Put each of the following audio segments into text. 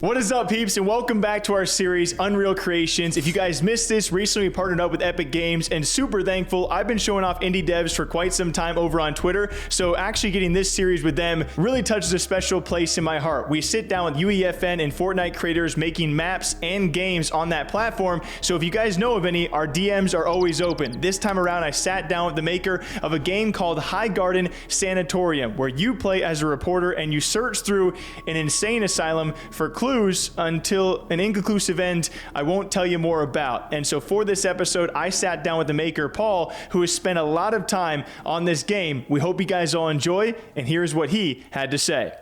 What is up, peeps, and welcome back to our series, Unreal Creations. If you guys missed this, recently we partnered up with Epic Games, and super thankful. I've been showing off indie devs for quite some time over on Twitter, so actually getting this series with them really touches a special place in my heart. We sit down with UEFN and Fortnite creators making maps and games on that platform, so if you guys know of any, our DMs are always open. This time around, I sat down with the maker of a game called High Garden Sanatorium, where you play as a reporter and you search through an insane asylum for clues until an inconclusive end I won't tell you more about. And so for this episode, I sat down with the maker, Paul, who has spent a lot of time on this game. We hope you guys all enjoy, and here's what he had to say.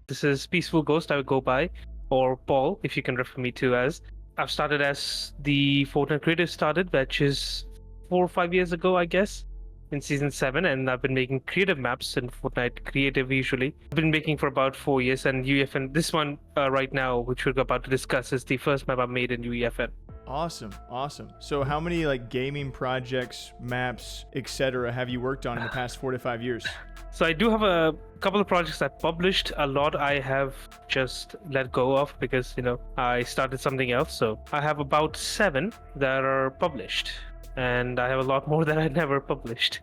This is Peaceful Ghost, I would go by, or Paul, if you can refer me to as. I've started as the Fortnite creator started, which is 4 or 5 years ago, I guess, in Season 7, and I've been making creative maps in Fortnite Creative usually. I've been making for about 4 years, and UEFN, this one right now, which we're about to discuss, is the first map I've made in UEFN. Awesome. So how many gaming projects, maps, etc. have you worked on in the past 4 to 5 years? So I do have a couple of projects I published. A lot I have just let go of because, I started something else. So I have about 7 that are published, and I have a lot more that I never published.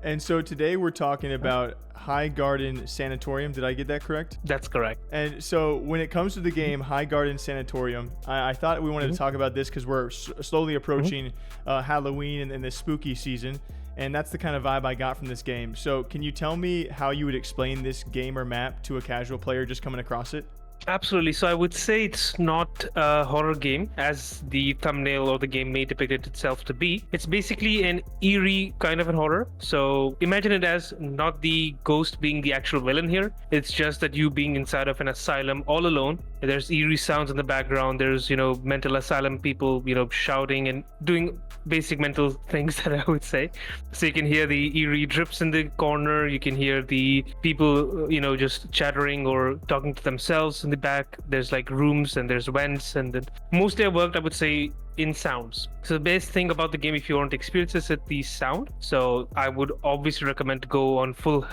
And so today we're talking about High Garden Sanatorium. Did I get that correct? That's correct. And so when it comes to the game High Garden Sanatorium, I thought we wanted to talk about this because we're slowly approaching Halloween and the spooky season. And that's the kind of vibe I got from this game. So can you tell me how you would explain this game or map to a casual player just coming across it? Absolutely. So I would say it's not a horror game as the thumbnail or the game may depict it itself to be. It's basically an eerie kind of a horror. So imagine it as not the ghost being the actual villain here. It's just that you being inside of an asylum all alone. There's eerie sounds in the background. There's, mental asylum people, shouting and doing basic mental things that I would say. So you can hear the eerie drips in the corner. You can hear the people, just chattering or talking to themselves in the back. There's rooms and there's vents, and then mostly I worked, I would say, in sounds. So the best thing about the game, if you want to experience this, is the sound. So I would obviously recommend to go on full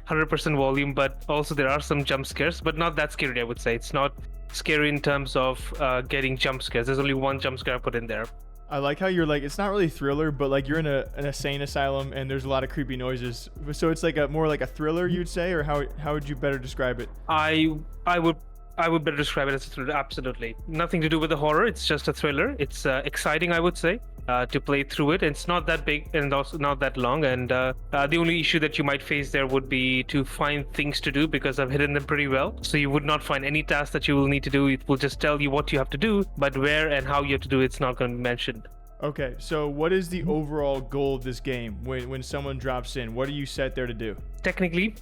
100% volume, but also there are some jump scares, but not that scary, I would say. It's not scary in terms of getting jump scares. There's only one jump scare I put in there. I like how you're it's not really thriller, but you're in an insane asylum and there's a lot of creepy noises. So it's more like a thriller, you'd say, or how would you better describe it? I would better describe it as a thriller, absolutely. Nothing to do with the horror, it's just a thriller. It's exciting, I would say, to play through it. It's not that big and also not that long, and the only issue that you might face there would be to find things to do because I've hidden them pretty well. So you would not find any task that you will need to do. It will just tell you what you have to do, but where and how you have to do it's not going to be mentioned. Okay, so what is the overall goal of this game when someone drops in? What are you set there to do? Technically,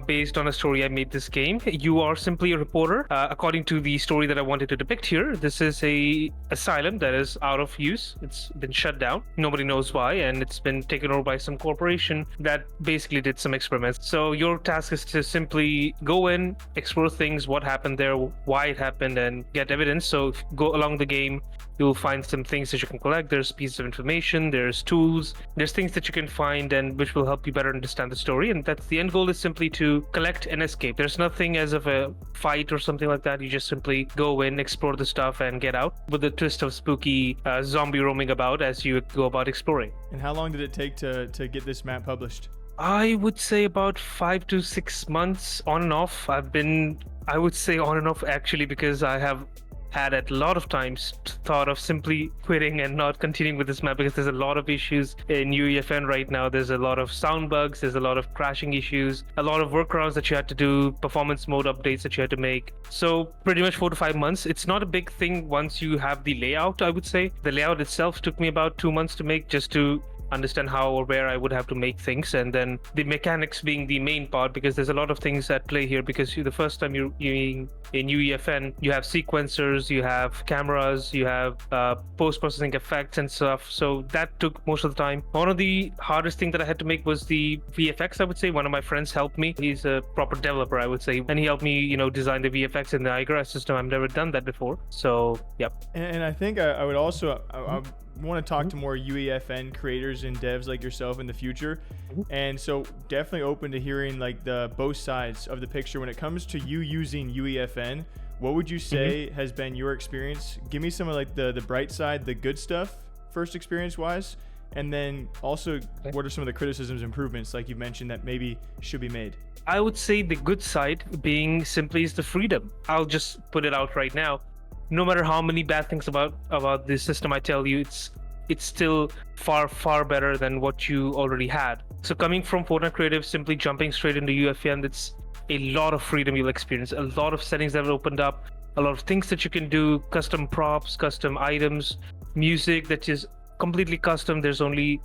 based on a story I made this game, you are simply a reporter. According to the story that I wanted to depict here, this is a asylum that is out of use. It's been shut down. Nobody knows why, and it's been taken over by some corporation that basically did some experiments. So your task is to simply go in, explore things, what happened there, why it happened, and get evidence. So if you go along the game, you'll find some things that you can collect. There's pieces of information, there's tools, there's things that you can find and which will help you better understand the story. And that's the end goal, is simply to collect and escape. There's nothing as of a fight or something like that. You just simply go in, explore the stuff, and get out with a twist of spooky zombie roaming about as you go about exploring. And how long did it take to get this map published? I would say about 5 to 6 months on and off. I would say on and off actually, because I have had a lot of times thought of simply quitting and not continuing with this map because there's a lot of issues in UEFN right now. There's a lot of sound bugs, there's a lot of crashing issues, a lot of workarounds that you had to do, performance mode updates that you had to make. So pretty much 4 to 5 months. It's not a big thing once you have the layout, I would say. The layout itself took me about 2 months to make, just to understand how or where I would have to make things, and then the mechanics being the main part, because there's a lot of things at play here. Because the first time you're in UEFN, you have sequencers, you have cameras, you have post-processing effects and stuff. So that took most of the time. One of the hardest thing that I had to make was the VFX. I would say one of my friends helped me. He's a proper developer, I would say, and he helped me, design the VFX in the iGrass system. I've never done that before. So, yep. And I think I would also I want to talk to more UEFN creators and devs like yourself in the future. And so definitely open to hearing like the both sides of the picture when it comes to you using UEFN. What would you say has been your experience? Give me some of like the bright side, the good stuff first experience wise. And then also, what are some of the criticisms, improvements, like you mentioned, that maybe should be made? I would say the good side being simply is the freedom. I'll just put it out right now. No matter how many bad things about this system I tell you, it's still far better than what you already had. So coming from Fortnite Creative, simply jumping straight into UEFN, it's a lot of freedom you'll experience, a lot of settings that have opened up, a lot of things that you can do, custom props, custom items, music that is completely custom.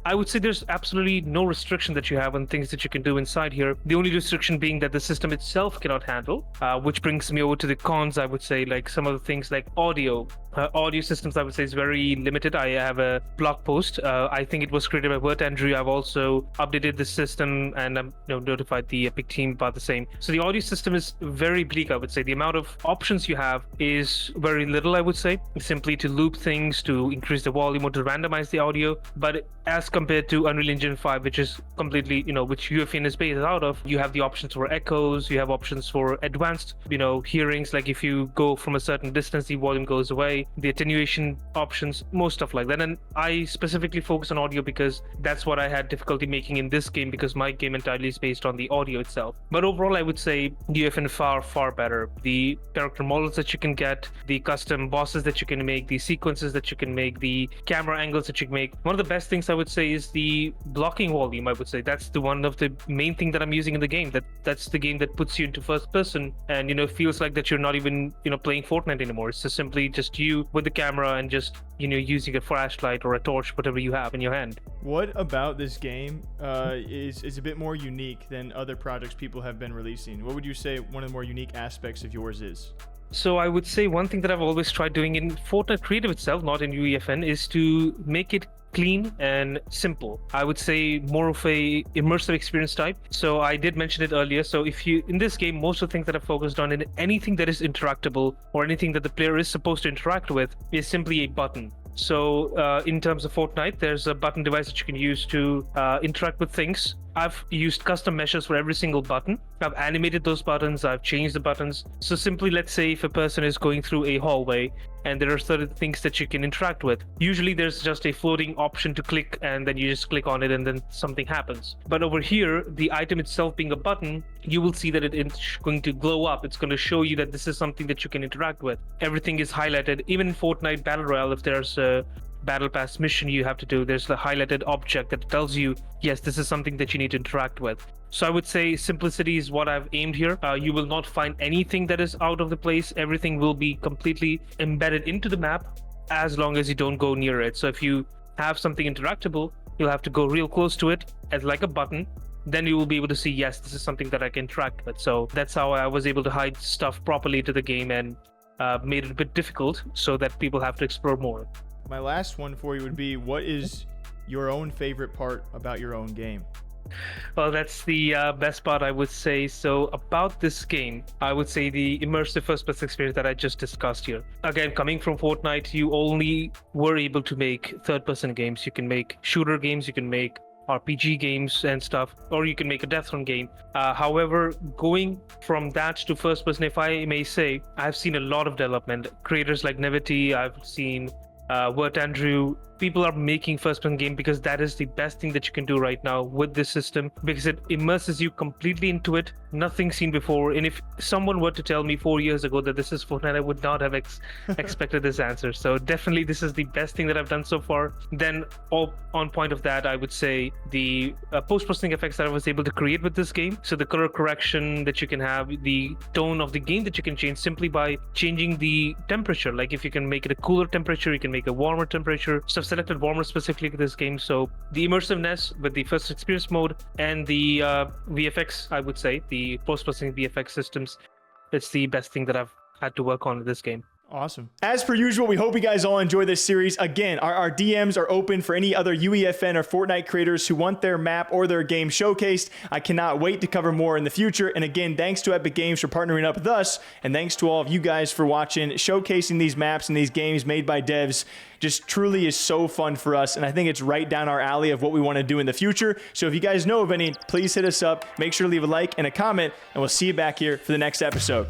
I would say there's absolutely no restriction that you have on things that you can do inside here. The only restriction being that the system itself cannot handle, which brings me over to the cons. I would say like some of the things like audio systems, I would say, is very limited. I have a blog post. I think it was created by Vert Andrew. I've also updated the system and I'm notified the Epic team about the same. So the audio system is very bleak, I would say. The amount of options you have is very little, I would say. Simply to loop things, to increase the volume, or to randomize the audio. But as compared to Unreal Engine 5, which is completely, which UEFN is based out of, you have the options for echoes, you have options for advanced, hearings. Like if you go from a certain distance, the volume goes away, the attenuation options, most stuff like that. And I specifically focus on audio because that's what I had difficulty making in this game, because my game entirely is based on the audio itself. But overall, I would say UEFN far better. The character models that you can get, the custom bosses that you can make, the sequences that you can make, the camera angles that you can make. One of the best things I would say is the blocking volume. I would say that's the one of the main thing that I'm using in the game. That's the game that puts you into first person, and feels like that you're not even playing Fortnite anymore. It's just simply just you with the camera and just using a flashlight or a torch, whatever you have in your hand. What about this game is a bit more unique than other projects people have been releasing? What would you say one of the more unique aspects of yours is? So I would say one thing that I've always tried doing in Fortnite Creative itself, not in UEFN, is to make it clean and simple. I would say more of a immersive experience type. So I did mention it earlier. So if you, in this game, most of the things that I've focused on, in anything that is interactable or anything that the player is supposed to interact with, is simply a button. So in terms of Fortnite, there's a button device that you can use to interact with things. I've used custom meshes for every single button. I've animated those buttons, I've changed the buttons. So simply, let's say if a person is going through a hallway and there are certain things that you can interact with. Usually there's just a floating option to click and then you just click on it and then something happens. But over here, the item itself being a button, you will see that it's going to glow up. It's going to show you that this is something that you can interact with. Everything is highlighted. Even in Fortnite Battle Royale, if there's a battle pass mission you have to do, there's the highlighted object that tells you, yes, this is something that you need to interact with. So I would say simplicity is what I've aimed here. You will not find anything that is out of the place. Everything will be completely embedded into the map as long as you don't go near it. So if you have something interactable, you'll have to go real close to it as like a button. Then you will be able to see, yes, this is something that I can interact with. So that's how I was able to hide stuff properly to the game and made it a bit difficult so that people have to explore more. My last one for you would be, what is your own favorite part about your own game? Well, that's the best part, I would say. So about this game, I would say the immersive first-person experience that I just discussed here. Again, coming from Fortnite, you only were able to make third-person games. You can make shooter games, you can make RPG games and stuff, or you can make a death run game. However, going from that to first person, if I may say, I've seen a lot of development. Creators like Nevity, I've seen Vert Andrew. People are making first-person game because that is the best thing that you can do right now with this system, because it immerses you completely into it. Nothing seen before. And if someone were to tell me 4 years ago that this is Fortnite, I would not have expected this answer. So definitely this is the best thing that I've done so far. Then on point of that, I would say the post-processing effects that I was able to create with this game. So the color correction that you can have, the tone of the game that you can change simply by changing the temperature. Like if you can make it a cooler temperature, you can make a warmer temperature, stuff I've selected Warmer specifically for this game. So the immersiveness with the first experience mode and the VFX, I would say, the post-processing VFX systems, it's the best thing that I've had to work on with this game. Awesome. As per usual, we hope you guys all enjoy this series. Again, our DMs are open for any other UEFN or Fortnite creators who want their map or their game showcased. I cannot wait to cover more in the future. And again, thanks to Epic Games for partnering up with us. And thanks to all of you guys for watching. Showcasing these maps and these games made by devs just truly is so fun for us. And I think it's right down our alley of what we want to do in the future. So if you guys know of any, please hit us up. Make sure to leave a like and a comment. And we'll see you back here for the next episode.